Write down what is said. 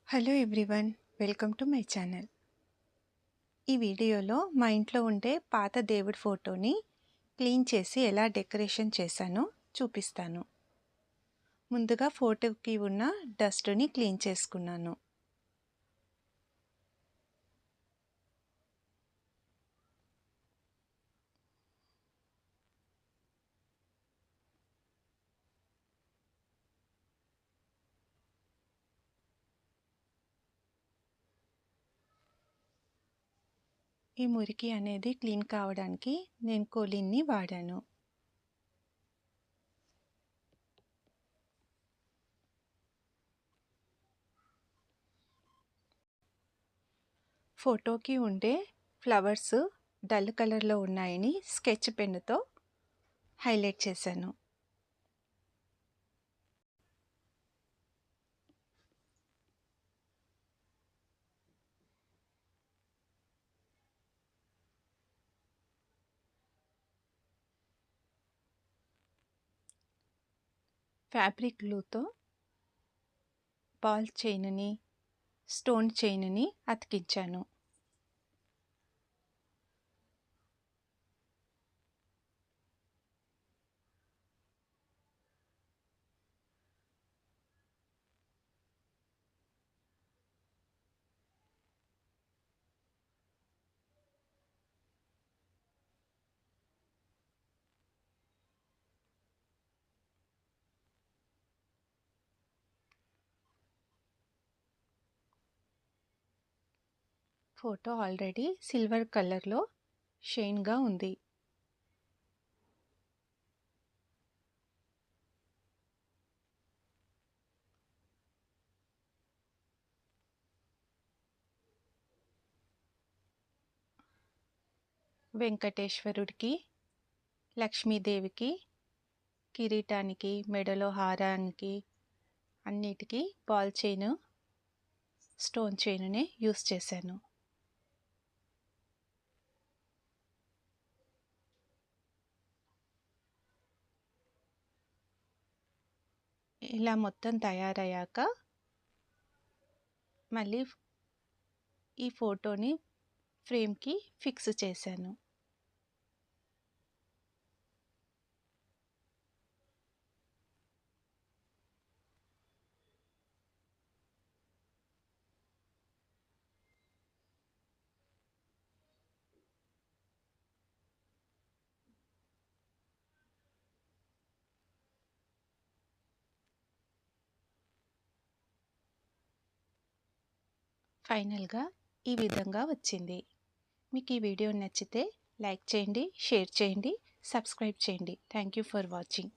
Hello everyone, welcome to my channel. ఈ వీడియోలో మా ఇంట్లో ఉండే పాత దేవుడి ఫోటోని క్లీన్ చేసి ఎలా డెకరేషన్ చేశానో చూపిస్తాను. ముందుగా ఫోటోకి ఉన్న డస్ట్ని క్లీన్ చేసుకున్నాను. ఈ మురికి అనేది క్లీన్ కావడానికి నేను కొలిన్ని వాడాను. ఫోటోకి ఉండే ఫ్లవర్స్ డల్ కలర్లో ఉన్నాయని స్కెచ్ పెన్నుతో హైలైట్ చేశాను. ఫ్యాబ్రిక్ గ్లూతో బాల్ చైన్ని, స్టోన్ చైన్ని అతికించాను. ఫోటో ఆల్రెడీ సిల్వర్ కలర్లో షైన్గా ఉంది. వెంకటేశ్వరుడికి, లక్ష్మీదేవికి, కిరీటానికి, మెడలో హారానికి అన్నిటికీ బాల్ చైన్, స్టోన్ చైన్ని యూస్ చేశాను. ఇలా మొత్తం తయారయ్యాక మళ్ళీ ఈ ఫోటోని ఫ్రేమ్కి ఫిక్స్ చేశాను. ఫైనల్గా ఈ విధంగా వచ్చింది. మీకు ఈ వీడియో నచ్చితే లైక్ చేయండి, షేర్ చేయండి, సబ్స్క్రైబ్ చేయండి. Thank you for watching.